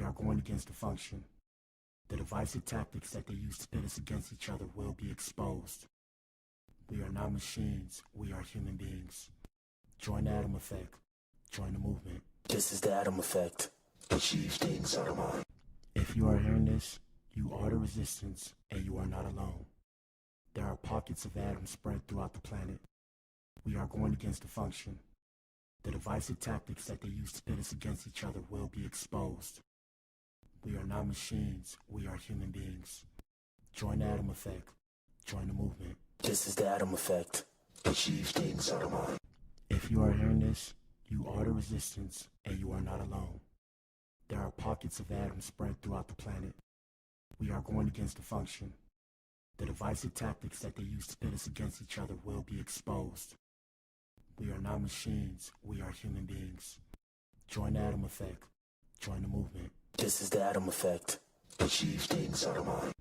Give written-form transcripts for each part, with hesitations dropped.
We are going against the function. The divisive tactics that they use to pit us against each other will be exposed. We are not machines, we are human beings. Join the Atom Effect. Join the movement. This is the Atom Effect. Achieve things out of mind. If you are hearing this, you are the resistance, and you are not alone. There are pockets of atoms spread throughout the planet. We are going against the function. The divisive tactics that they use to pit us against each other will be exposed. We are not machines, we are human beings. Join the Atom Effect. Join the movement. This is the Atom Effect. Achieve things out of mind. If you are hearing this, you are the resistance, and you are not alone. There are pockets of atoms spread throughout the planet. We are going against the function. The divisive tactics that they use to pit us against each other will be exposed. We are not machines, we are human beings. Join the Atom Effect. Join the movement. This is the Atom Effect. Achieve things out of mind.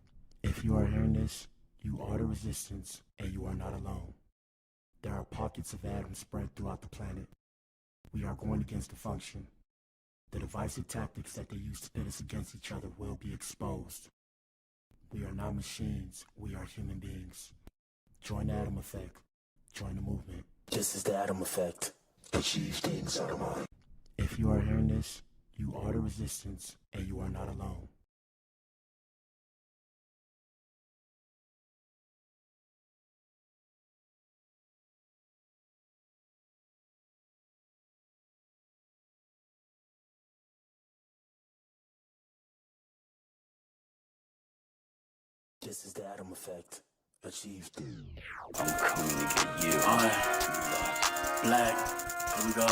If you are hearing this, you are the resistance, and you are not alone. There are pockets of atoms spread throughout the planet. We are going against the function. The divisive tactics that they use to pit us against each other will be exposed. We are not machines, we are human beings. Join the Atom Effect. Join the movement. This is the Atom Effect. Achieve things out of mind. If you are hearing this, you are the resistance, and you are not alone. This is the Atom Effect. Achieve things. I'm coming to get you. Alright. Black. Here we go.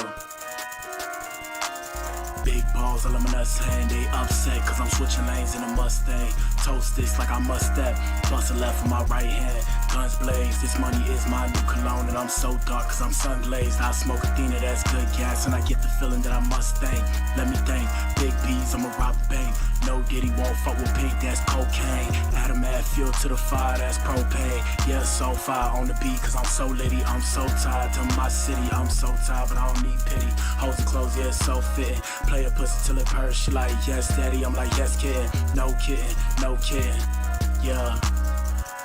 Big balls, all of my nuts hang. They upset cause I'm switching lanes in a Mustang. Toast this like I must that. Bust a left with my right hand. Guns blaze, this money is my new cologne. And I'm so dark cause I'm sun glazed. I smoke Athena, that's good gas. And I get the feeling that I must think. Let me think, big B's, I'ma rob the bank. No Diddy won't fuck with pink, that's cocaine. Add a mad fuel to the fire, that's propane. Yeah, so fire on the beat cause I'm so litty. I'm so tired to my city, I'm so tired but I don't need pity. Hoes and clothes, yeah, it's so fitting. Play a pussy till it purrs, she like, yes daddy. I'm like, yes kid, no kidding, no kidding. Yeah.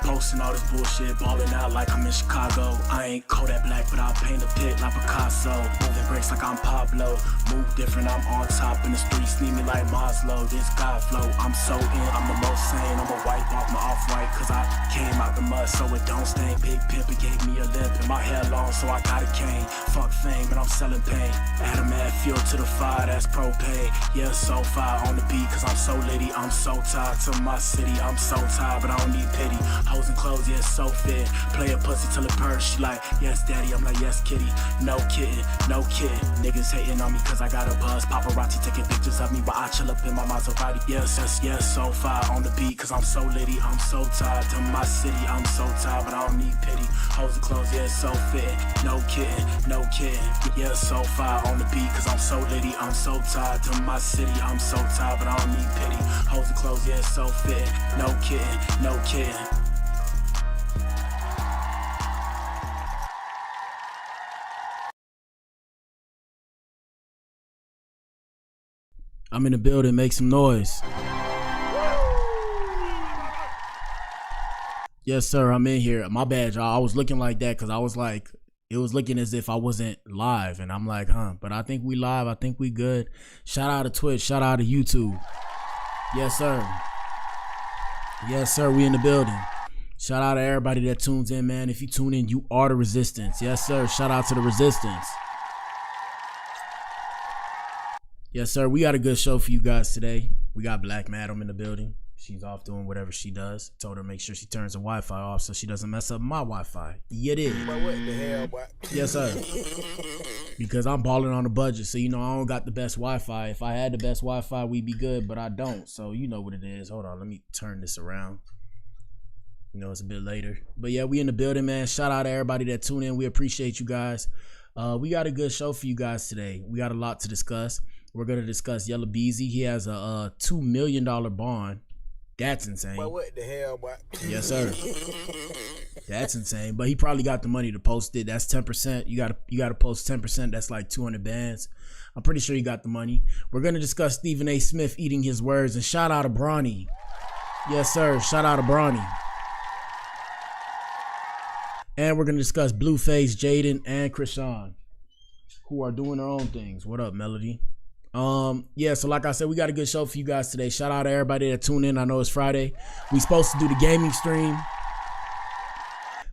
Posting all this bullshit, balling out like I'm in Chicago. I ain't Kodak Black, but I paint a pic like Picasso. Moving bricks like I'm Pablo. Move different, I'm on top in the streets. Need me like Maslow, this God flow. I'm so in, I'm the most sane. I'ma wipe off my off-white, cause I came out the mud so it don't stain. Big pimp, it gave me a limp. And my hair long, so I got a cane. Fuck fame, and I'm selling pain. Add a mad fuel to the fire, that's propane. Yeah, so fire on the beat, cause I'm so litty. I'm so tired to my city. I'm so tired, but I don't need pity. Hoes and clothes, yeah, so fit. Play a pussy till it purrs. She like, yes daddy, I'm like, yes kitty. No kidding, no kidding. Niggas hating on me cause I got a buzz. Paparazzi taking pictures of me while I chill up in my Maserati. Yes, yes, yes, so fire on the beat cause I'm so litty. I'm so tired to my city. I'm so tired but I don't need pity. Hoes and clothes, yeah, so fitting. No kidding, no kidding. Yeah, so fire on the beat cause I'm so litty. I'm so tired to my city. I'm so tired but I don't need pity. Hoes and clothes, yeah, so fitting. No kidding, no kidding. I'm in the building, make some noise. Yes, sir, I'm in here. My bad, y'all. I was looking like that because I was like, it was looking as if I wasn't live. And I'm like, but I think we live. I think we good. Shout out to Twitch. Shout out to YouTube. Yes, sir. Yes, sir, we in the building. Shout out to everybody that tunes in, man. If you tune in, you are the resistance. Yes, sir. Shout out to the resistance. Yes, sir. We got a good show for you guys today. We got Black Madam in the building. She's off doing whatever she does. Told her to make sure she turns the Wi-Fi off so she doesn't mess up my Wi-Fi. Yeah, it is. But what the hell, boy? Yes, sir. Because I'm balling on a budget. So, you know, I don't got the best Wi-Fi. If I had the best Wi-Fi, we'd be good, but I don't. So, you know what it is. Hold on. Let me turn this around. You know, it's a bit later. But, yeah, we in the building, man. Shout out to everybody that tuned in. We appreciate you guys. We got a good show for you guys today. We got a lot to discuss. We're going to discuss Yella Beezy. He has a $2 million bond That's insane. But what the hell, boy? Yes, sir. That's insane. But he probably got the money to post it. That's 10%. You gotta post 10%. That's like 200 bands. I'm pretty sure he got the money. We're gonna discuss Stephen A. Smith eating his words, and shout out to Bronny. Yes, sir. Shout out to Bronny. And we're gonna discuss Blueface, Jaden, and Krishan, who are doing their own things. What up, Melody? Yeah, so like I said, we got a good show for you guys today. Shout out to everybody that tuned in. I know it's Friday. We supposed to do the gaming stream.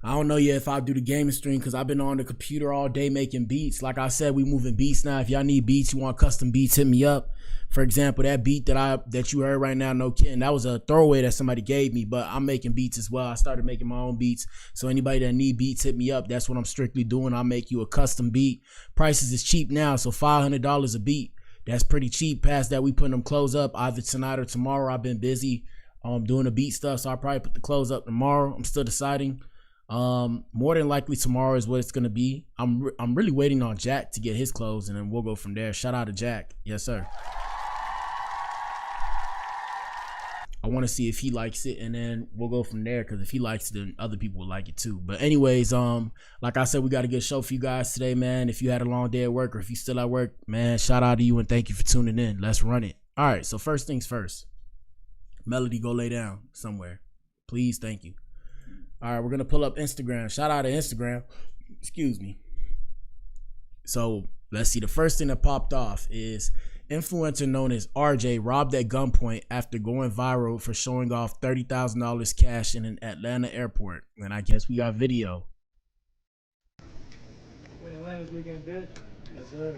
I don't know yet if I'll do the gaming stream because I've been on the computer all day making beats. Like I said, we moving beats now. If y'all need beats, you want custom beats, hit me up. For example, that beat that you heard right now, no kidding, that was a throwaway that somebody gave me, but I'm making beats as well. I started making my own beats. So anybody that need beats, hit me up. That's what I'm strictly doing. I'll make you a custom beat. Prices is cheap now, so $500 a beat. That's pretty cheap. Past that, we putting them clothes up either tonight or tomorrow. I've been busy doing the beat stuff, so I'll probably put the clothes up tomorrow. I'm still deciding. More than likely tomorrow is what it's gonna be. I'm really waiting on Jack to get his clothes, and then we'll go from there. Shout out to Jack. Yes, sir. I want to see if he likes it, and then we'll go from there, because if he likes it, then other people will like it too. But anyways, like I said, we got a good show for you guys today, man. If you had a long day at work, or if you still at work, man, shout out to you and thank you for tuning in. Let's run it. All right, so first things first. Melody, go lay down somewhere. Please, thank you. All right, we're going to pull up Instagram. Shout out to Instagram. Excuse me. So let's see. The first thing that popped off is influencer known as RJ robbed at gunpoint after going viral for showing off $30,000 cash in an Atlanta airport. And I guess we got video. Wait, Atlanta's weekend, bitch. Yes, sir.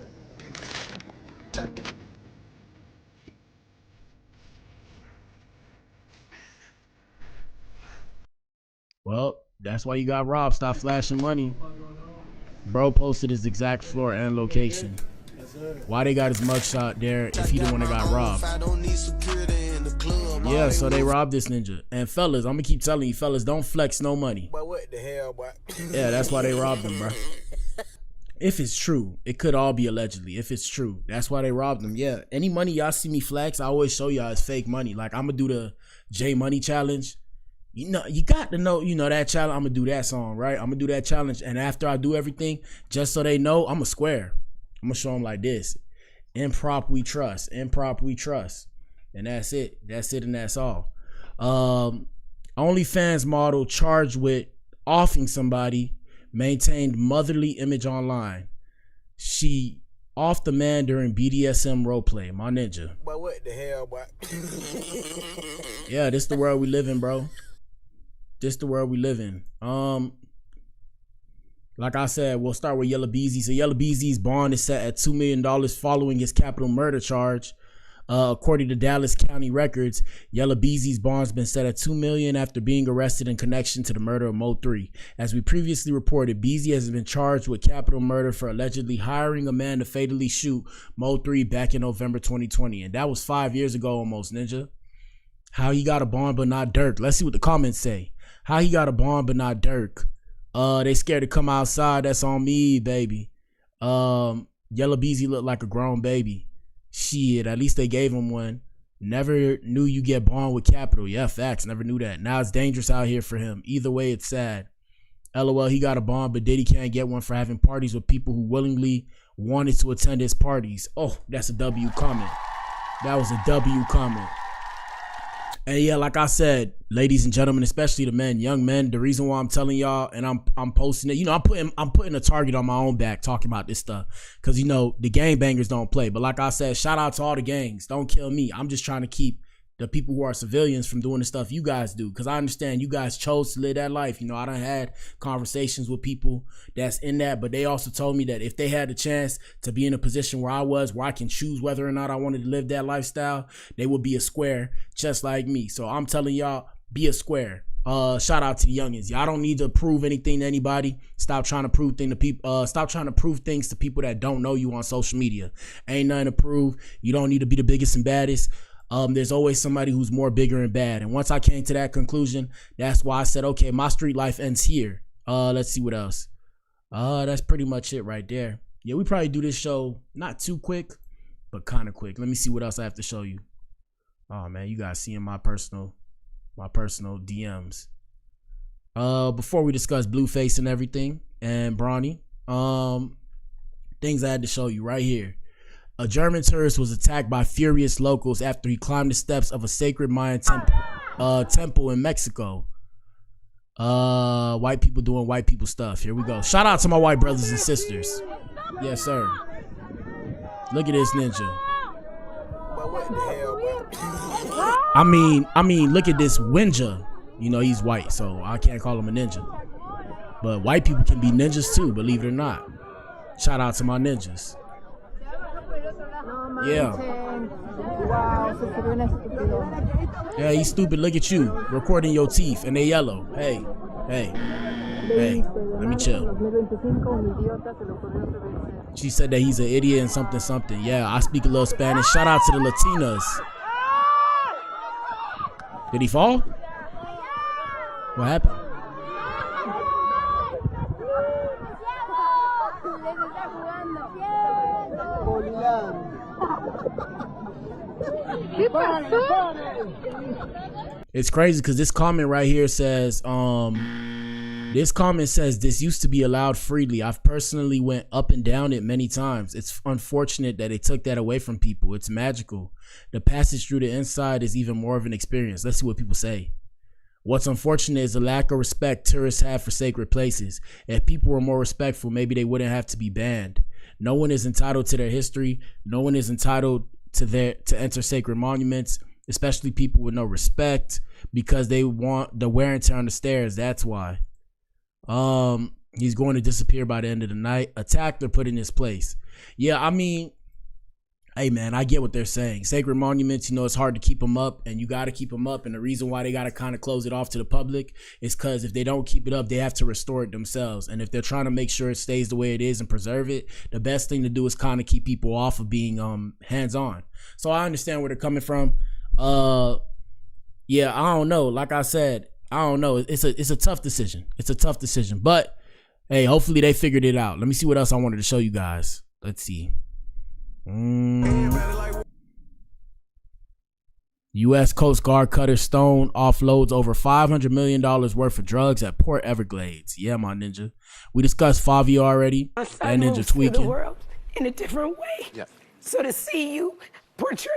Well, that's why you got robbed. Stop flashing money. Bro posted his exact floor and location. Why they got his mugshot there if he the one that got robbed? Yeah, so they robbed this ninja. And fellas, I'm gonna keep telling you, fellas, don't flex no money. But what the hell, boy? Yeah, that's why they robbed him, bro. If it's true, it could all be allegedly. If it's true, that's why they robbed him. Yeah, any money y'all see me flex, I always show y'all it's fake money. Like, I'm gonna do the J Money challenge. You know, you got to know, that challenge. I'm gonna do that song, right? I'm gonna do that challenge, and after I do everything, just so they know, I'm a square. I'm gonna show them like this: improp we trust, improp we trust, and that's it. That's it, and that's all. OnlyFans model charged with offing somebody maintained motherly image online. She offed the man during BDSM roleplay. My ninja. But what the hell, boy? Yeah, this the world we live in, bro. This the world we live in. Like I said, we'll start with Yella Beezy. So Yella Beezy's bond is set at $2 million following his capital murder charge. According to Dallas County records, Yella Beezy's bond's been set at $2 million after being arrested in connection to the murder of Mo 3. As we previously reported, Beezy has been charged with capital murder for allegedly hiring a man to fatally shoot Mo 3 back in November 2020. And that was 5 years ago almost, ninja. How he got a bond but not Dirk? Let's see what the comments say. How he got a bond but not Dirk? They scared to come outside. That's on me, baby. Yella Beezy looked like a grown baby. Shit, at least they gave him one. Never knew you get bond with capital. Yeah, facts. Never knew that. Now it's dangerous out here for him. Either way, it's sad. LOL, he got a bond, but Diddy can't get one for having parties with people who willingly wanted to attend his parties. Oh, that's a W comment. That was a W comment. And yeah, like I said, ladies and gentlemen, especially the men, young men, the reason why I'm telling y'all and I'm posting it, I'm putting a target on my own back talking about this stuff, because the gangbangers don't play. But like I said, shout out to all the gangs. Don't kill me. I'm just trying to keep the people who are civilians from doing the stuff you guys do, because I understand you guys chose to live that life. I done had conversations with people that's in that, but they also told me that if they had the chance to be in a position where I was, where I can choose whether or not I wanted to live that lifestyle, they would be a square just like me. So I'm telling y'all, be a square. Shout out to the youngins. Y'all don't need to prove anything to anybody. Stop trying to prove things to people. Stop trying to prove things to people that don't know you on social media. Ain't nothing to prove. You don't need to be the biggest and baddest. There's always somebody who's more bigger and bad. And once I came to that conclusion, that's why I said, okay, my street life ends here. Let's see what else. That's pretty much it right there. Yeah, we probably do this show not too quick, but kind of quick. Let me see what else I have to show you. Oh man, you guys seeing my personal my personal DMs. Before we discuss Blueface and everything and Bronny, things I had to show you right here. A German tourist was attacked by furious locals after he climbed the steps of a sacred Mayan temple in Mexico. White people doing white people stuff. Here we go. Shout out to my white brothers and sisters. Yes, sir. Look at this ninja. But what the hell, boy? I mean, look at this ninja. You know, he's white, so I can't call him a ninja. But white people can be ninjas too, believe it or not. Shout out to my ninjas. Yeah. Yeah, he's stupid. Look at you, recording your teeth, and they yellow. Hey, let me chill. She said that he's an idiot and something. Yeah, I speak a little Spanish. Shout out to the Latinas. Did he fall? What happened? It's crazy because this comment right here says, this used to be allowed freely. I've personally went up and down it many times. It's unfortunate that they took that away from people. It's magical. The passage through the inside is even more of an experience. Let's see what people say. What's unfortunate is the lack of respect tourists have for sacred places. If people were more respectful, maybe they wouldn't have to be banned. No one is entitled to their history. No one is entitled to enter sacred monuments, especially people with no respect, because they want the wear and tear on the stairs. That's why. He's going to disappear by the end of the night. Attacked or put in his place. Yeah, I mean, hey man, I get what they're saying. Sacred monuments, you know, it's hard to keep them up, and you got to keep them up. And the reason why they got to kind of close it off to the public is because if they don't keep it up, they have to restore it themselves. And if they're trying to make sure it stays the way it is and preserve it, the best thing to do is kind of keep people off of being hands-on. So I understand where they're coming from. Yeah, I don't know. Like I said, I don't know. It's a tough decision. It's a tough decision. But hey, hopefully they figured it out. Let me see what else I wanted to show you guys. Let's see. U.S. Coast Guard cutter Stone offloads over $500 million worth of drugs at Port Everglades. Yeah, my ninja. We discussed Fabio already. That ninja tweaking. The world in a different way. Yeah. So to see you portray.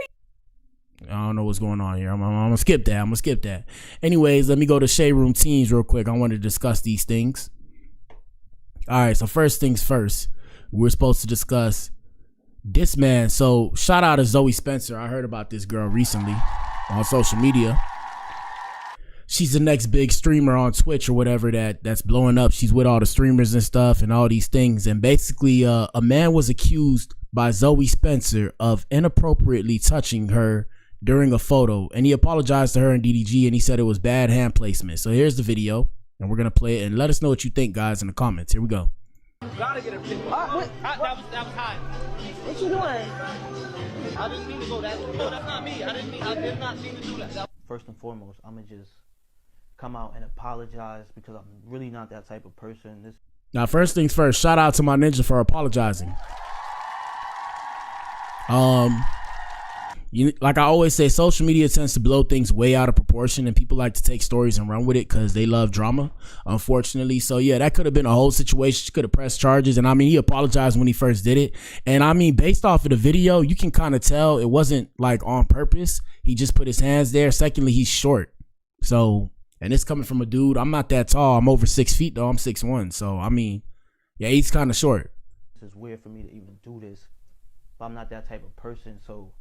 I don't know what's going on here. I'm gonna skip that. Anyways, let me go to Shade Room Teams real quick. I want to discuss these things. All right, so first things first. We're supposed to discuss this man. So shout out to Zoe Spencer. I heard about this girl recently on social media. She's the next big streamer on Twitch or whatever that's blowing up. She's with all the streamers and stuff and all these things. And basically, a man was accused by Zoe Spencer of inappropriately touching her during a photo, and he apologized to her in DDG, and he said it was bad hand placement. So here's the video, and we're gonna play it, and let us know what you think, guys, in the comments. Here we go. Gotta get a picture. That was high. What you doing? I didn't mean to go that. No, that's not me. I did not mean to do that. First and foremost, I'm gonna just come out and apologize because I'm really not that type of person. Now, first things first, shout out to my ninja for apologizing. Like I always say, social media tends to blow things way out of proportion, and people like to take stories and run with it because they love drama, unfortunately. So yeah, that could have been a whole situation. She could have pressed charges, and I mean, he apologized when he first did it. And I mean, based off of the video, you can kind of tell it wasn't like on purpose. He just put his hands there. Secondly, he's short. So, and it's coming from a dude. I'm not that tall. I'm over 6 feet though. I'm 6'1". So I mean, yeah, he's kind of short. It's weird for me to even do this, but I'm not that type of person. So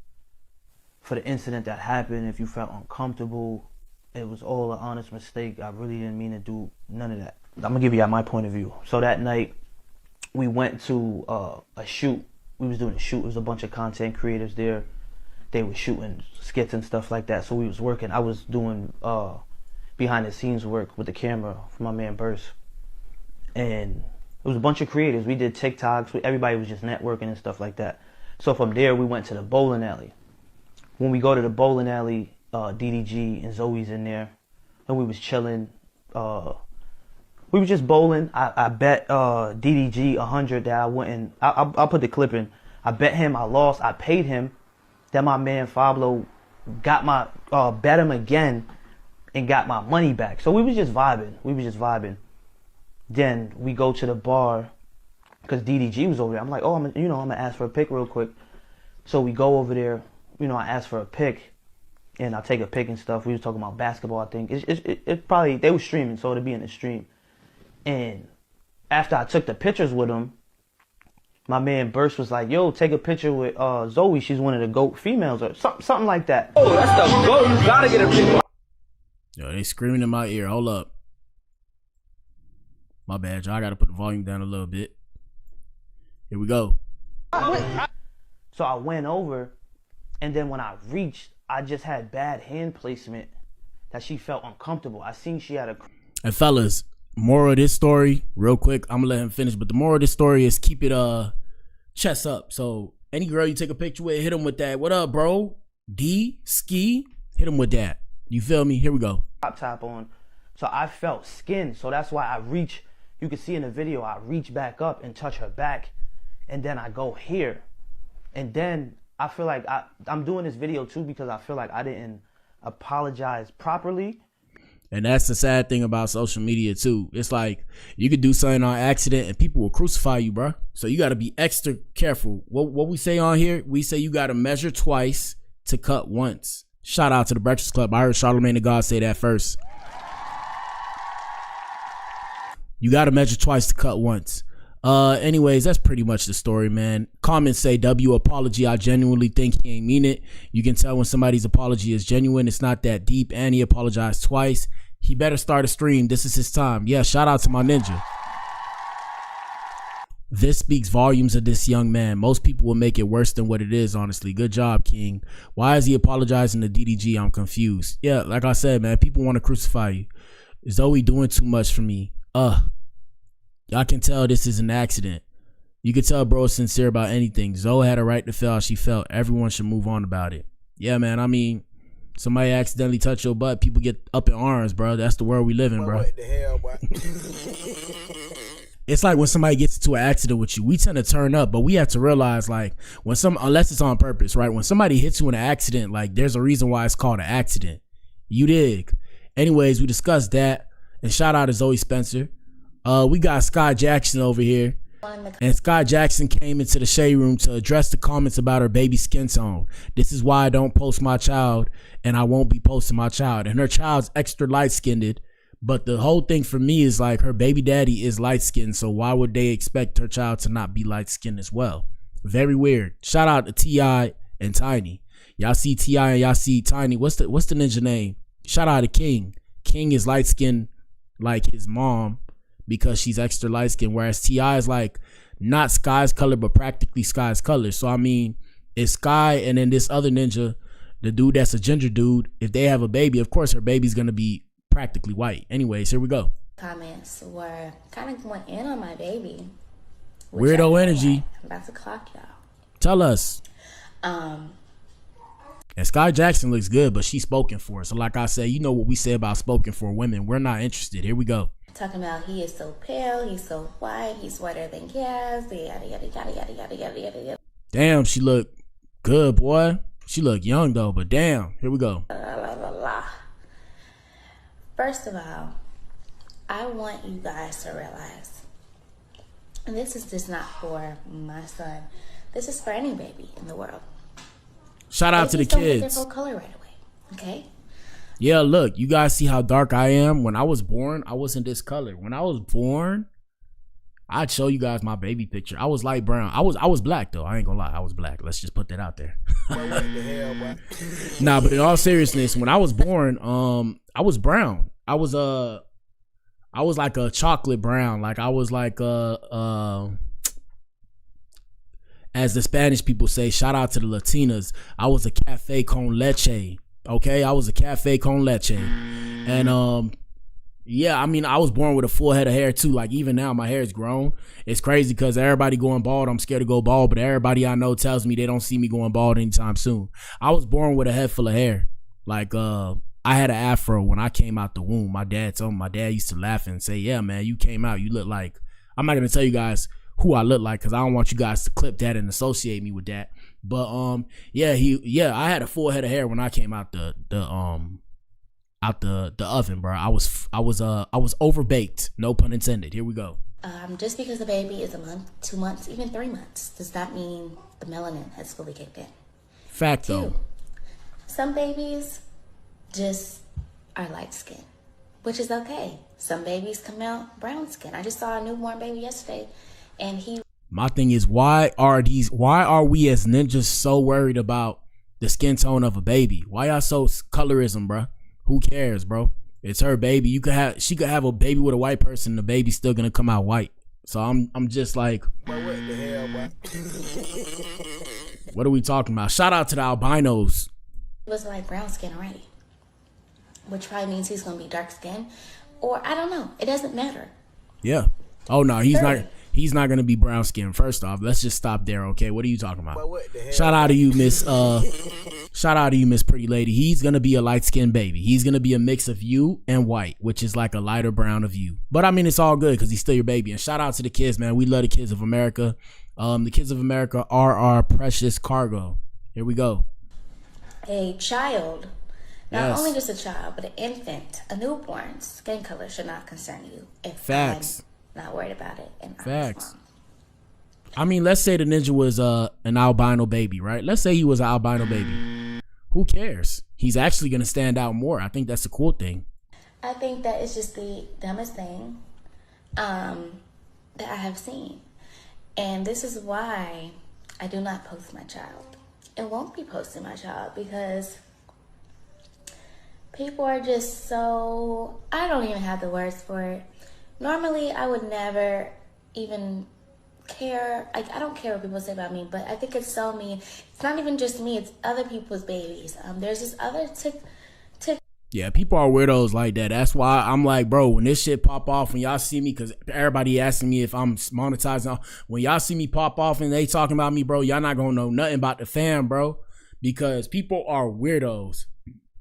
for the incident that happened, if you felt uncomfortable, it was all an honest mistake. I really didn't mean to do none of that. I'm gonna give you my point of view. So that night, we went to a shoot. We was doing a shoot. There was a bunch of content creators there. They were shooting skits and stuff like that. So we was working. I was doing behind the scenes work with the camera for my man Burst. And it was a bunch of creators. We did TikToks. Everybody was just networking and stuff like that. So from there, we went to the bowling alley. When we go to the bowling alley, DDG and Zoe's in there, and we was chilling. We was just bowling. I bet DDG 100 that I wouldn't. I'll put the clip in. I bet him. I lost. I paid him. Then my man Fablo got my bet him again, and got my money back. So we was just vibing. Then we go to the bar because DDG was over there. I'm like, oh, I'm gonna ask for a pic real quick. So we go over there. I asked for a pic, and I take a pic and stuff. We was talking about basketball, I think. It probably, they was streaming, so it'd be in the stream. And after I took the pictures with him, my man Burst was like, yo, take a picture with Zoe. She's one of the GOAT females or something like that. Oh, that's the GOAT. You gotta get a picture. Yo, they screaming in my ear. Hold up. My bad, y'all. I gotta put the volume down a little bit. Here we go. So I went over, and then when I reached, I just had bad hand placement that she felt uncomfortable. I seen she had a... And fellas, moral of this story, real quick, I'm gonna let him finish, but the moral of this story is keep it chest up. So any girl you take a picture with, hit them with that. What up, bro? D, ski, hit them with that. You feel me? Here we go. Top on. So I felt skin. So that's why I reach. You can see in the video, I reach back up and touch her back. And then I go here. And then I feel like I'm doing this video too because I feel like I didn't apologize properly. And that's the sad thing about social media too. It's like you could do something on accident and people will crucify you, bro. So you got to be extra careful. What we say on here, we say you got to measure twice to cut once. Shout out to the Breakfast Club. I heard Charlamagne the God say that first. You got to measure twice to cut once. Anyways, that's pretty much the story, man. Comments say, W apology. I genuinely think he ain't mean it. You can tell when somebody's apology is genuine. It's not that deep. And he apologized twice. He better start a stream. This is his time. Yeah, shout out to my ninja. This speaks volumes of this young man. Most people will make it worse than what it is, honestly. Good job, King. Why is he apologizing to DDG? I'm confused. Yeah, like I said, man, people want to crucify you. Zoe doing too much for me. Y'all can tell this is an accident. You can tell bro is sincere about anything. Zoe had a right to feel how she felt. Everyone should move on about it. Yeah, man, I mean, somebody accidentally touch your butt, people get up in arms, bro. That's the world we live in, bro. What the hell, boy? It's like when somebody gets into an accident with you, we tend to turn up, but we have to realize, like, unless it's on purpose, right? When somebody hits you in an accident, like, there's a reason why it's called an accident. You dig? Anyways, we discussed that, and shout out to Zoe Spencer. We got Scott Jackson over here, and Scott Jackson came into the shade room to address the comments about her baby skin tone. This is why I don't post my child, and I won't be posting my child. And her child's extra light-skinned, but the whole thing for me is like her baby daddy is light-skinned, so why would they expect her child to not be light-skinned as well? Very weird. Shout out to T.I. and Tiny. Y'all see T.I. and y'all see Tiny. What's the ninja name? Shout out to King. King is light-skinned like his mom, because she's extra light skinned, whereas T.I. is like not Sky's color, but practically Sky's color. So I mean, it's Sky and then this other ninja, the dude that's a ginger dude, if they have a baby, of course her baby's gonna be practically white. Anyways, here we go. Comments were kind of going in on my baby. Weirdo energy. I'm about to clock y'all. Tell us. And Sky Jackson looks good, but she's spoken for. So like I said, you know what we say about spoken for women. We're not interested. Here we go. Talking about he is so pale, he's so white, he's whiter than gas, yada yada yada yada yada yada yada. Damn, she look good, boy. She look young though, but damn, here we go. First of all, I want you guys to realize, and this is just not for my son. This is for any baby in the world. Shout out to the kids. Get their full color right away, okay? Yeah, look, you guys see how dark I am? When I was born, I wasn't this color. When I was born, I'd show you guys my baby picture. I was light brown. I was black though. I ain't gonna lie, I was black. Let's just put that out there. What the hell, boy? Nah, but in all seriousness, when I was born, I was brown. I was like a chocolate brown. Like I was like as the Spanish people say, shout out to the Latinas, I was a cafe con leche. Okay, I was a cafe con leche. And yeah, I mean, I was born with a full head of hair too. Like even now my hair is grown. It's crazy because everybody going bald, I'm scared to go bald, but everybody I know tells me they don't see me going bald anytime soon. I was born with a head full of hair. Like I had an afro when I came out the womb. My dad used to laugh and say, yeah man, you came out, you look like, I'm not gonna tell you guys who I look like because I don't want you guys to clip that and associate me with that. But I had a full head of hair when I came out the out the oven, bro. I was overbaked. No pun intended. Here we go. Just because the baby is a month, 2 months, even 3 months, does not mean the melanin has fully kicked in. Fact though. 2, some babies just are light skinned, which is okay. Some babies come out brown skin. I just saw a newborn baby yesterday, and my thing is, why are we as ninjas so worried about the skin tone of a baby? Why y'all so colorism, bro? Who cares, bro? It's her baby. She could have a baby with a white person, the baby's still gonna come out white. So I'm just like, What the hell, boy? What are we talking about? Shout out to the albinos. he was like brown skin already, which probably means he's gonna be dark skinned, or I don't know. It doesn't matter. Yeah. Oh no, he's not. He's not gonna be brown skinned. First off, let's just stop there, okay? What are you talking about? Shout out to you, Miss. Shout out to you, Miss Pretty Lady. He's gonna be a light skinned baby. He's gonna be a mix of you and white, which is like a lighter brown of you. But I mean, it's all good because he's still your baby. And shout out to the kids, man. We love the kids of America. The kids of America are our precious cargo. Here we go. A child, not Yes. only just a child, but an infant, a newborn, skin color should not concern you. If Facts. I'm not worried about it, and Facts. I mean, let's say the ninja was an albino baby, right? Let's say he was an albino baby. Who cares? He's actually gonna stand out more. I think that's a cool thing. I think that is just the dumbest thing that I have seen. And this is why I do not post my child. And won't be posting my child because people are just so, I don't even have the words for it. Normally, I would never even care. I don't care what people say about me, but I think it's so mean. It's not even just me, it's other people's babies. There's this other Yeah, people are weirdos like that. That's why I'm like, bro, when this shit pop off, when y'all see me, because everybody asking me if I'm monetizing, when y'all see me pop off and they talking about me, bro, y'all not gonna know nothing about the fam, bro, because people are weirdos.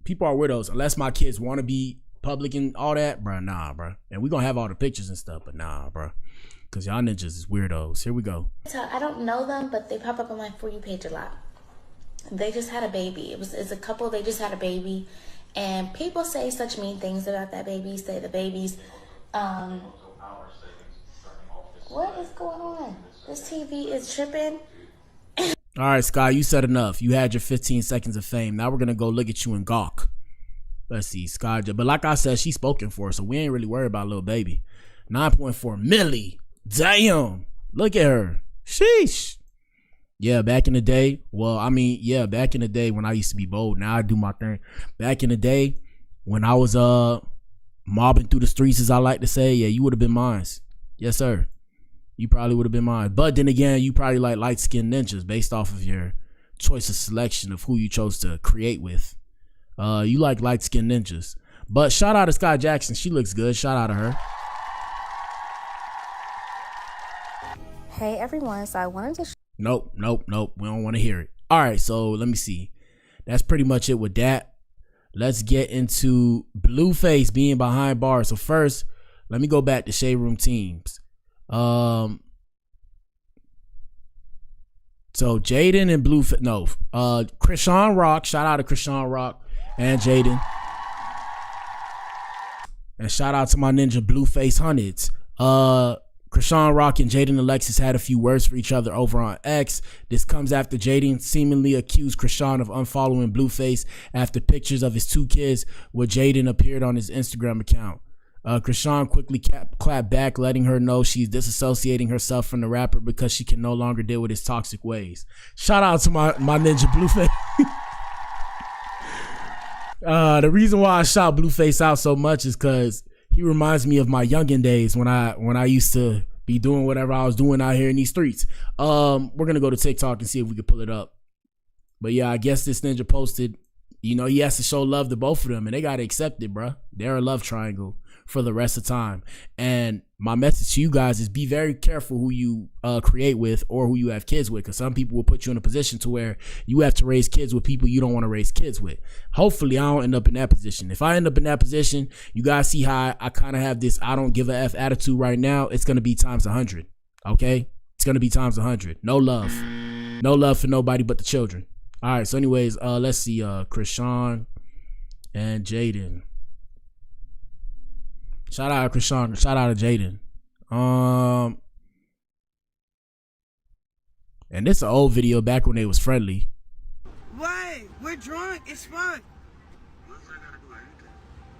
People are weirdos. Unless my kids want to be public and all that, bro, nah, bro. And we gonna have all the pictures and stuff, but nah, bro, because y'all ninjas is weirdos. Here we go. I don't know them, but they pop up on my For You page a lot. They just had a baby. It's a couple, they just had a baby. And people say such mean things about that baby. Say the baby's, what is going on? This TV is tripping. All right, Sky, you said enough. You had your 15 seconds of fame. Now we're going to go look at you and gawk. Let's see, Sky. But like I said, she's spoken for, so we ain't really worried about little baby. 9.4 milli. Damn. Look at her. Sheesh. Yeah, back in the day. Well, I mean, yeah, back in the day when I used to be bold. Now I do my thing. Back in the day when I was mobbing through the streets, as I like to say, yeah, you would have been mine. Yes, sir. You probably would have been mine. But then again, you probably like light-skinned ninjas based off of your choice of selection of who you chose to create with. You like light-skinned ninjas. But shout out to Sky Jackson. She looks good. Shout out to her. Hey, everyone. So I wanted to... Nope. We don't want to hear it. All right, so let me see. That's pretty much it with that. Let's get into Blueface being behind bars. So first, let me go back to Shade Room teams. So Jaden and Blueface, no, Krishan Rock. Shout out to Krishan Rock and Jaden. And shout out to my ninja Blueface Hundreds. Krishan Rock and Jaden Alexis had a few words for each other over on X. This comes after Jaden seemingly accused Krishan of unfollowing Blueface after pictures of his 2 kids with Jaden appeared on his Instagram account. Krishan quickly clapped back, letting her know she's disassociating herself from the rapper because she can no longer deal with his toxic ways. Shout out to my ninja Blueface. The reason why I shout Blueface out so much is because he reminds me of my youngin' days when I used to be doing whatever I was doing out here in these streets. We're gonna go to TikTok and see if we can pull it up. But yeah, I guess this ninja posted, you know, he has to show love to both of them, and they gotta accept it, bruh. They're a love triangle for the rest of time. And my message to you guys is be very careful who you create with or who you have kids with, because some people will put you in a position to where you have to raise kids with people you don't want to raise kids with. Hopefully I don't end up in that position. If I end up in that position, you guys see how I kind of have this I don't give a F attitude right now. It's going to be times 100. Okay? It's going to be times 100. No love. No love for nobody but the children. All right. So anyways, let's see. Krishan and Jaden. Shout out to Krishan. Shout out to Jaden. And this is an old video back when they was friendly. What? We're drunk. It's fun.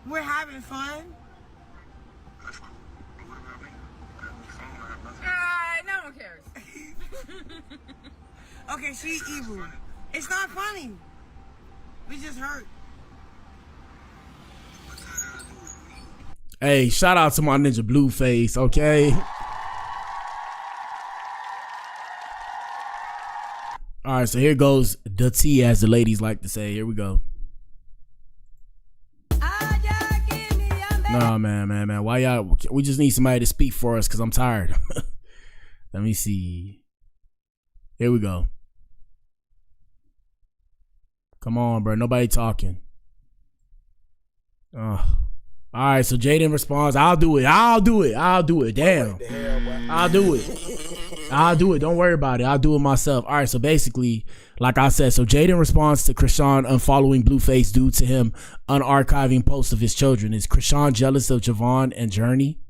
We're having fun. No one cares. Okay, she's evil. It's not funny. We just hurt. Hey, shout out to my ninja Blueface, okay? All right, so here goes the tea, as the ladies like to say. Here we go. Nah, man. Why y'all? We just need somebody to speak for us because I'm tired. Let me see. Here we go. Come on, bro. Nobody talking. All right, so Jaden responds, I'll do it. Damn. I'll do it. Don't worry about it. I'll do it myself. All right, so basically, like I said, so Jaden responds to Krishan unfollowing Blueface due to him unarchiving posts of his children. Is Krishan jealous of Javon and Journey?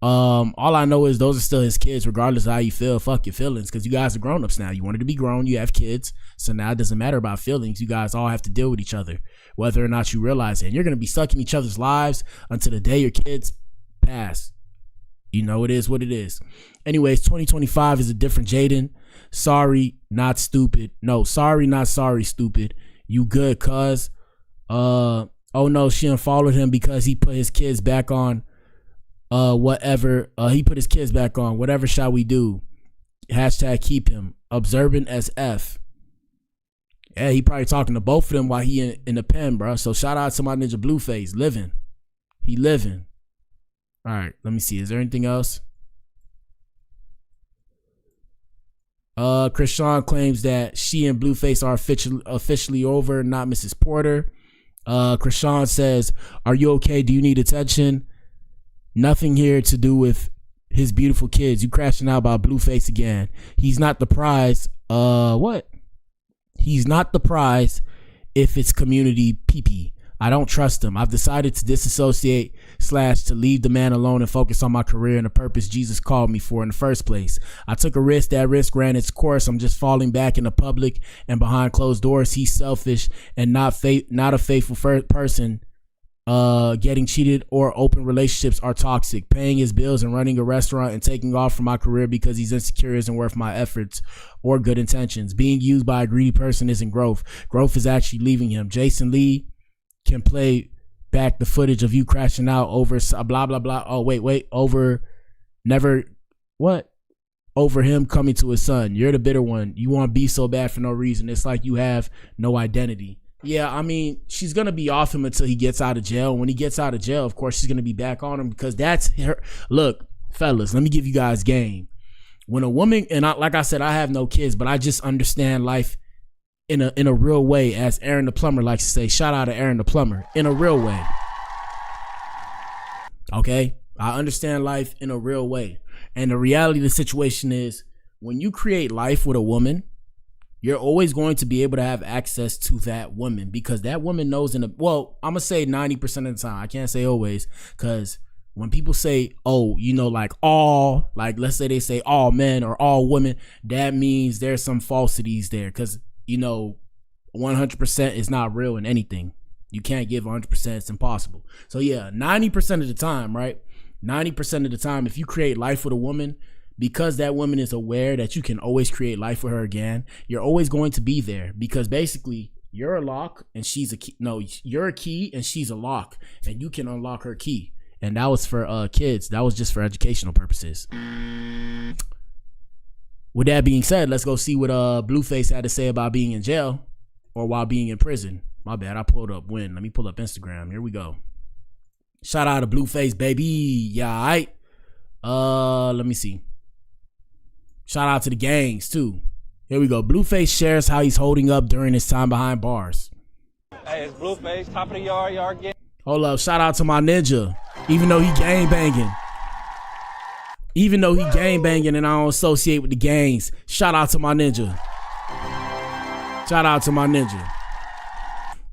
All I know is those are still his kids, regardless of how you feel. Fuck your feelings, because you guys are grown-ups now. You wanted to be grown, you have kids, so now it doesn't matter about feelings. You guys all have to deal with each other, whether or not you realize it. And you're going to be stuck in each other's lives until the day your kids pass. You know, it is what it is. Anyways, 2025 is a different Jaden. Sorry, not stupid. No, sorry, not sorry, stupid. You good, cuz. Oh no, she unfollowed him because he put his kids back on. He put his kids back on. Whatever shall we do? Hashtag keep him. Observant as F. Yeah, he probably talking to both of them while he in the pen, bro. So shout out to my ninja Blueface. Living. He living. All right, let me see. Is there anything else? Krishan claims that she and Blueface are officially over, not Mrs. Porter. Krishan says, are you okay? Do you need attention? Nothing here to do with his beautiful kids. You crashing out about Blueface again. He's not the prize. What? He's not the prize if it's community pee-pee. I don't trust him. I've decided to disassociate / to leave the man alone and focus on my career and the purpose Jesus called me for in the first place. I took a risk. That risk ran its course. I'm just falling back in the public and behind closed doors. He's selfish and not a faithful person. Getting cheated or open relationships are toxic. Paying his bills and running a restaurant and taking off from my career because he's insecure isn't worth my efforts or good intentions. Being used by a greedy person isn't growth. Growth is actually leaving him. Jason Lee can play back the footage of you crashing out over blah blah blah. Oh wait, over him coming to his son. You're the bitter one. You want to be so bad for no reason. It's like you have no identity. Yeah, I mean, she's going to be off him until he gets out of jail. When he gets out of jail, of course, she's going to be back on him because that's her. Look, fellas, let me give you guys game. When a woman, and like I said, I have no kids, but I just understand life in a real way, as Aaron the Plumber likes to say. Shout out to Aaron the Plumber. In a real way. Okay? I understand life in a real way. And the reality of the situation is, when you create life with a woman, you're always going to be able to have access to that woman because that woman knows I'm going to say 90% of the time. I can't say always, because when people say, oh, you know, like let's say they say all men or all women, that means there's some falsities there because, you know, 100% is not real in anything. You can't give 100%. It's impossible. So yeah, 90% of the time, right? 90% of the time, if you create life with a woman, because that woman is aware that you can always create life with her again, you're always going to be there because basically you're a lock and she's a key. No, you're a key and she's a lock and you can unlock her key. And that was for kids. That was just for educational purposes. With that being said, let's go see what Blueface had to say about being in jail or while being in prison. My bad, I pulled up when. Let me pull up Instagram. Here we go. Shout out to Blueface, baby. Yeah, all right. Let me see. Shout out to the gangs too. Here we go. Blueface shares how he's holding up during his time behind bars. Hey, it's Blueface, top of the yard game. Hold up. Shout out to my ninja. Even though he gang banging. And I don't associate with the gangs. Shout out to my ninja.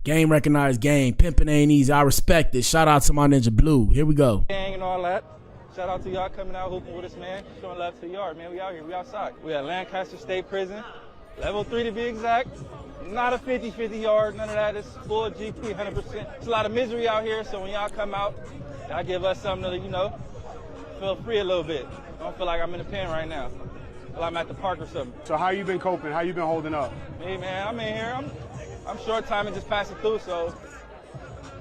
Game recognized game. Pimping ain't easy. I respect it. Shout out to my ninja Blue. Here we go. Gang and all that. Shout out to y'all coming out hooping with us, man. Showing love to the yard, man. We out here. We outside. We at Lancaster State Prison, level 3 to be exact. Not a 50-50 yard, none of that. It's full GP, 100%. It's a lot of misery out here, so when y'all come out, y'all give us something to, you know, feel free a little bit. I don't feel like I'm in the pen right now. I feel like I'm at the park or something. So how you been coping? How you been holding up? Me, man, I'm in here. I'm short time and just passing through, so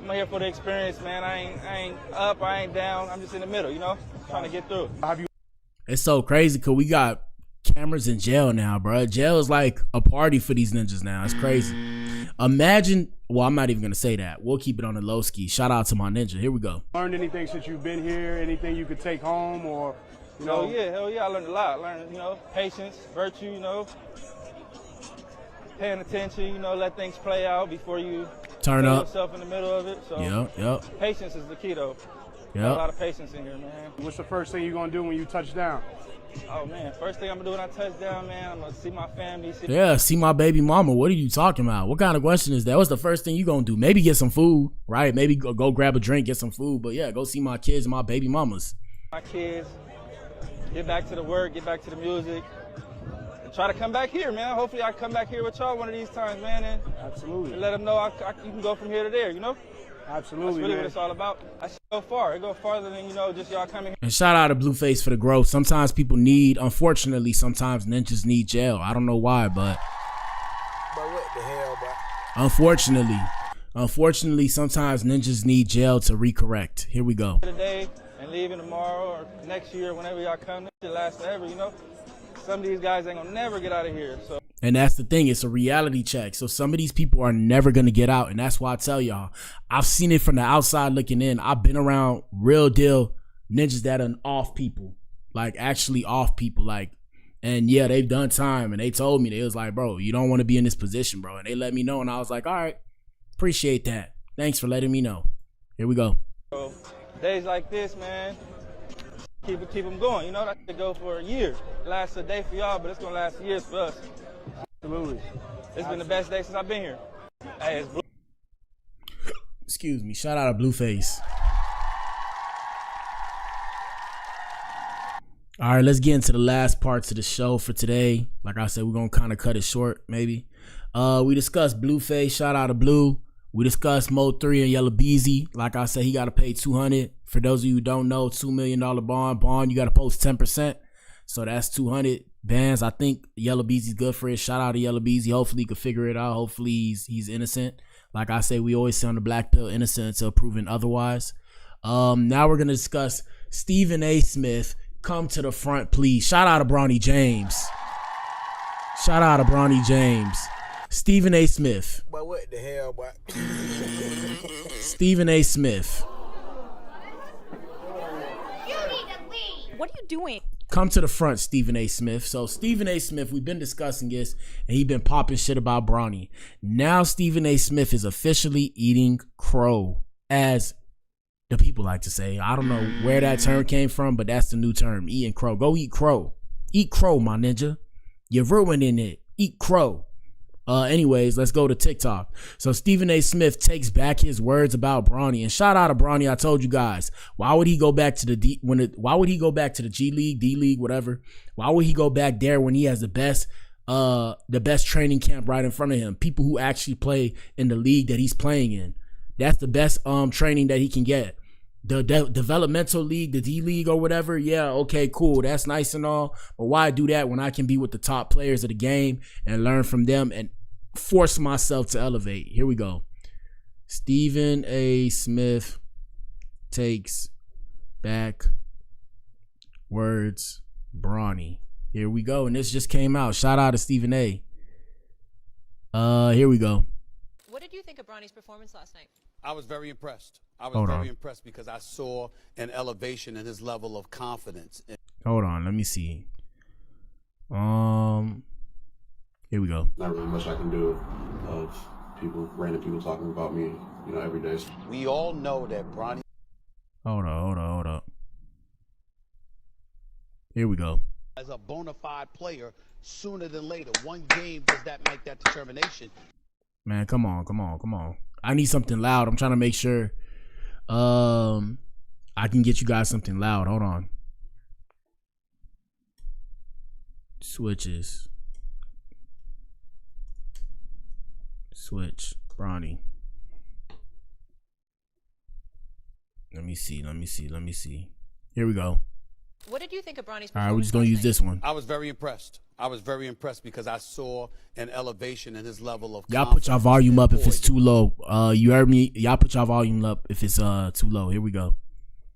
I'm here for the experience, man. I ain't up, I ain't down. I'm just in the middle, you know, trying to get through. It's so crazy because we got cameras in jail now, bro. Jail is like a party for these ninjas now. It's crazy. Imagine, well, I'm not even going to say that. We'll keep it on the low ski. Shout out to my ninja. Here we go. Learned anything since you've been here? Anything you could take home or, you know? Hell yeah, I learned a lot. I learned, you know, patience, virtue, you know, paying attention, you know, let things play out before you turn up yourself in the middle of it. So yep. Patience is the key, though. Yep. A lot of patience in here, man. What's the first thing you're going to do when you touch down? Oh, man, first thing I'm going to do when I touch down, man, I'm going to see my family. See my baby mama. What are you talking about? What kind of question is that? What's the first thing you going to do? Maybe get some food, right? Maybe go grab a drink, get some food. But, yeah, go see my kids and my baby mamas. My kids, get back to the work, get back to the music, and try to come back here, man. Hopefully I come back here with y'all one of these times, man, and absolutely, and let them know you can go from here to there, you know? Absolutely, that's really man. what it's all about. I should go far. It go farther than, you know, just y'all coming here. And shout out to Blueface for the growth. Sometimes people need, unfortunately, sometimes ninjas need jail. I don't know why, but what the hell, bro? Unfortunately, sometimes ninjas need jail to recorrect. Here we go. Today and leaving tomorrow or next year, whenever y'all come, this shit lasts forever, you know? Some of these guys ain't gonna never get out of here, so. And that's the thing. It's a reality check. So some of these people are never going to get out. And that's why I tell y'all, I've seen it from the outside looking in. I've been around real deal ninjas that are off people, like actually off people. Like, and yeah, they've done time. And they told me, they was like, bro, you don't want to be in this position, bro. And they let me know. And I was like, all right, appreciate that. Thanks for letting me know. Here we go. So days like this, man, keep them going. You know, that could go for a year. It lasts a day for y'all, but it's going to last years for us. Absolutely. It's been the best day since I've been here. Hey, it's Blue. Excuse me. Shout out to Blueface. All right, let's get into the last parts of the show for today. Like I said, we're going to kind of cut it short, maybe. We discussed Blueface. Shout out to Blue. We discussed Mode 3 and Yella Beezy. Like I said, he got to pay $200. For those of you who don't know, $2 million bond. You got to post 10%. So that's 200 bands. I think Yella Beezy's good for it. Shout out to Yella Beezy. Hopefully he can figure it out. Hopefully he's innocent. Like I say, we always say on the Blac Pill, innocent until proven otherwise. Now we're going to discuss Stephen A. Smith. Come to the front, please. Shout out to Bronny James. Shout out to Bronny James. Stephen A. Smith. But what the hell, boy? Stephen A. Smith. What are you doing? Come to the front, Stephen A. Smith. So Stephen A. Smith, we've been discussing this, and he been popping shit about Bronny. Now Stephen A. Smith is officially eating crow, as the people like to say. I don't know where that term came from, but that's the new term, eating crow. Go eat crow. Eat crow, my ninja. You're ruining it. Eat crow. Anyways, let's go to TikTok. So Stephen A. Smith takes back his words about Bronny, and shout out to Bronny. I told you guys, why would he go back to why would he go back to the G League, D League, whatever? Why would he go back there when he has the best training camp right in front of him? People who actually play in the league that he's playing in. That's the best training that he can get. The developmental league, the D League or whatever, yeah, okay, cool. That's nice and all. But why do that when I can be with the top players of the game and learn from them and force myself to elevate? Here we go. Stephen A. Smith takes back words Bronny. Here we go. And this just came out. Shout out to Stephen A. Here we go. What did you think of Bronny's performance last night? I was very impressed. I was very impressed because I saw an elevation in his level of confidence. Hold on, let me see. Here we go. Not really much I can do of random people talking about me, every day. We all know that Bronny. Hold up. Here we go. As a bona fide player, sooner than later, one game does that make that determination. Man, come on. I need something loud. I'm trying to make sure. I I can get you guys something loud. Hold on. Switches. Switch. Bronny. Let me see. Here we go. What did you think of Bronny's performance? All right, we're just going to use this one. I was very impressed. Because I saw an elevation in his level of Y'all put y'all volume up if it's too low. You heard me? Y'all put y'all volume up if it's too low. Here we go.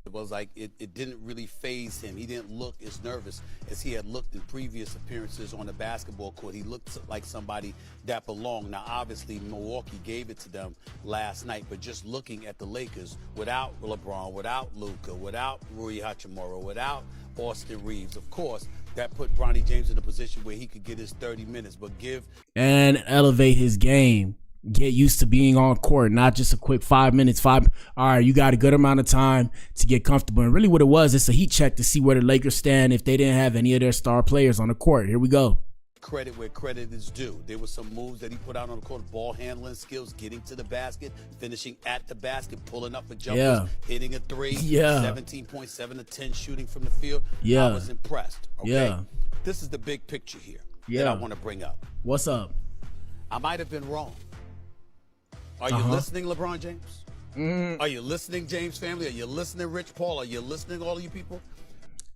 It was like it didn't really faze him. He didn't look as nervous as he had looked in previous appearances on the basketball court. He looked like somebody that belonged. Now, obviously, Milwaukee gave it to them last night, but just looking at the Lakers without LeBron, without Luka, without Rui Hachimura, without Austin Reeves, of course, that put Bronny James in a position where he could get his 30 minutes, but and elevate his game. Get used to being on court, not just a quick 5 minutes. All right, you got a good amount of time to get comfortable. And really what it was, it's a heat check to see where the Lakers stand if they didn't have any of their star players on the court. Here we go. Credit where credit is due. There were some moves that he put out on the court, ball handling skills, getting to the basket, finishing at the basket, pulling up for jumpers, hitting a three, 17 points, 7 to 10 shooting from the field. I was impressed. Okay? This is the big picture here that I want to bring up. What's up? I might have been wrong. Are you listening, LeBron James? Are you listening, James family? Are you listening, Rich Paul? Are you listening, all of you people?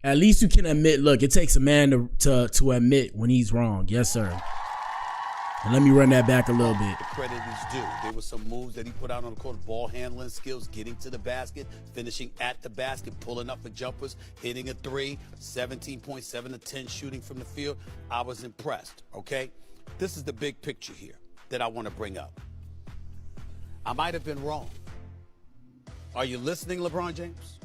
At least you can admit, look, it takes a man to admit when he's wrong. Yes, sir. And let me run that back a little bit. The credit is due. There were some moves that he put out on the court, ball handling skills, getting to the basket, finishing at the basket, pulling up for jumpers, hitting a three, 17 points, 7 to 10 shooting from the field. I was impressed, okay? This is the big picture here that I want to bring up. I might have been wrong. Are you listening, LeBron James?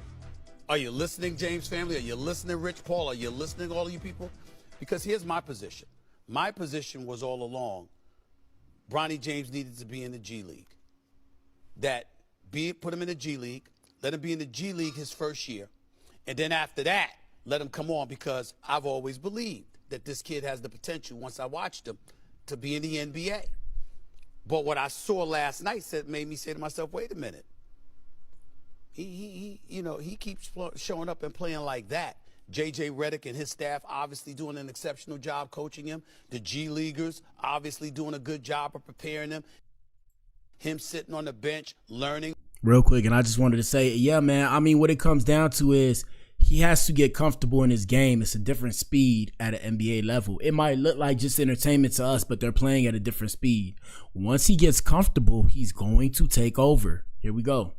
Are you listening, James family? Are you listening, Rich Paul? Are you listening, all of you people? Because here's my position. My position was all along, Bronny James needed to be in the G League. Put him in the G League, let him be in the G League his first year, and then after that, let him come on, because I've always believed that this kid has the potential, once I watched him, to be in the NBA. But what I saw last night made me say to myself, wait a minute. He keeps showing up and playing like that. J.J. Redick and his staff obviously doing an exceptional job coaching him. The G Leaguers obviously doing a good job of preparing him. Him sitting on the bench, learning. Real quick, and I just wanted to say, yeah, man, I mean, what it comes down to is he has to get comfortable in his game. It's a different speed at an NBA level. It might look like just entertainment to us, but they're playing at a different speed. Once he gets comfortable, he's going to take over. Here we go.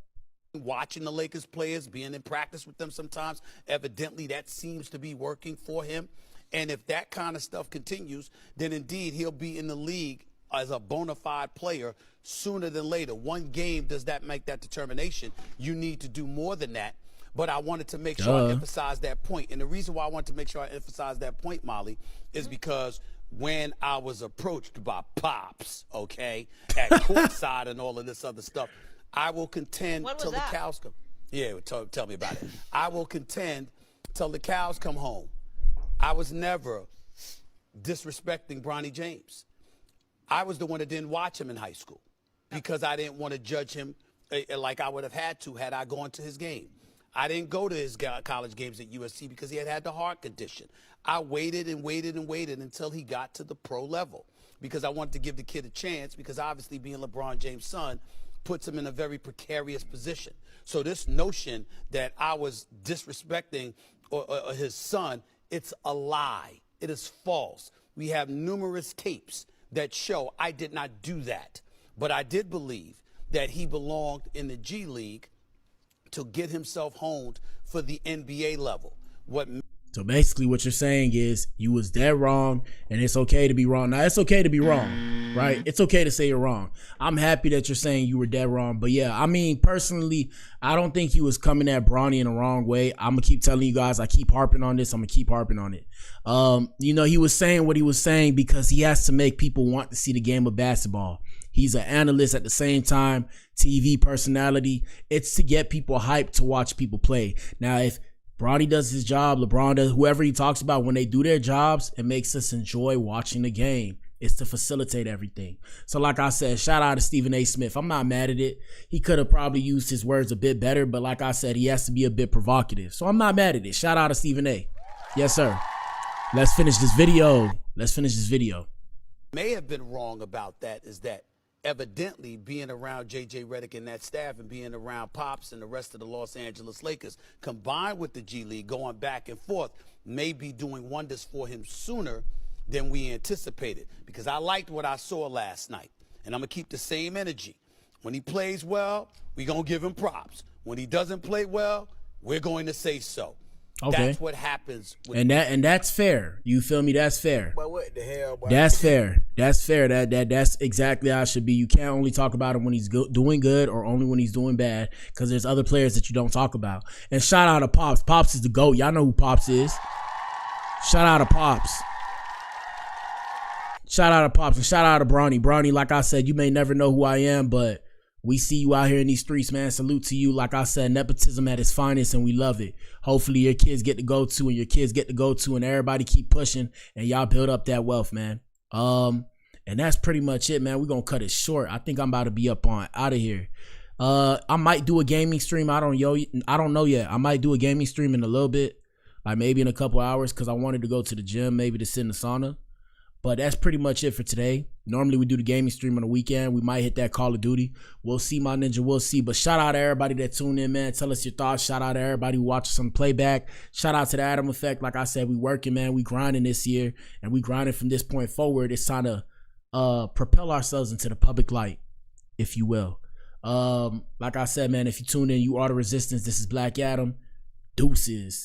Watching the Lakers players, being in practice with them sometimes, evidently that seems to be working for him. And if that kind of stuff continues, then indeed he'll be in the league as a bona fide player sooner than later. One game does that make that determination. You need to do more than that. But I wanted to make sure I emphasize that point. And the reason why I wanted to make sure I emphasize that point, Molly, is because when I was approached by Pops, okay, at courtside and all of this other stuff, I will contend till the cows come. Yeah, tell me about it. I will contend till the cows come home. I was never disrespecting Bronny James. I was the one that didn't watch him in high school because I didn't want to judge him like I would have had to had I gone to his game. I didn't go to his college games at USC because he had the heart condition. I waited and waited and waited until he got to the pro level because I wanted to give the kid a chance, because obviously being LeBron James' son puts him in a very precarious position. So this notion that I was disrespecting his son, it's a lie. It is false. We have numerous tapes that show I did not do that. But I did believe that he belonged in the G League to get himself honed for the NBA level. So basically what you're saying is you was dead wrong, and it's okay to be wrong. Now, it's okay to be wrong, right? It's okay to say you're wrong. I'm happy that you're saying you were dead wrong. But yeah, I mean, personally, I don't think he was coming at Bronny in the wrong way. I'm going to keep telling you guys, I keep harping on this. I'm going to keep harping on it. He was saying what he was saying because he has to make people want to see the game of basketball. He's an analyst at the same time, TV personality. It's to get people hyped to watch people play. Now, if Bronny does his job, LeBron does, whoever he talks about, when they do their jobs, it makes us enjoy watching the game. is to facilitate everything. So like I said, shout out to Stephen A. Smith. I'm not mad at it. He could have probably used his words a bit better, but like I said, he has to be a bit provocative. So I'm not mad at it. Shout out to Stephen A. Yes, sir. Let's finish this video. May have been wrong about that is that evidently being around J.J. Redick and that staff and being around Pops and the rest of the Los Angeles Lakers, combined with the G League going back and forth, may be doing wonders for him sooner than we anticipated. Because I liked what I saw last night, and I'm going to keep the same energy. When he plays well, we're going to give him props. When he doesn't play well, we're going to say so. Okay. That's what happens. And that's fair. You feel me? That's fair. But what the hell, boy? That's fair. That's fair. That's exactly how it should be. You can't only talk about him when he's doing good or only when he's doing bad, because there's other players that you don't talk about. And shout out to Pops. Pops is the GOAT. Y'all know who Pops is. Shout out to Pops. Shout out to Pops and shout out to Bronny. Bronny, like I said, you may never know who I am, but we see you out here in these streets, man. Salute to you. Like I said, nepotism at its finest, and we love it. Hopefully your kids get to go to, and your kids get to go to, and everybody keep pushing, and y'all build up that wealth, man. And that's pretty much it, man. We're going to cut it short. I think I'm about to be up on out of here. I might do a gaming stream. I don't know yet. I might do a gaming stream in a little bit, like maybe in a couple hours, because I wanted to go to the gym, maybe to sit in the sauna. But that's pretty much it for today. Normally we do the gaming stream on the weekend. We might hit that Call of Duty. We'll see, my ninja. We'll see. But shout out to everybody that tuned in, man. Tell us your thoughts. Shout out to everybody who watches some playback. Shout out to the Adam Effect. Like I said, we working, man. We grinding this year, and we grinding from this point forward. It's time to propel ourselves into the public light, if you will. Like I said, man, if you tune in, you are the resistance. This is Black Adam. Deuces.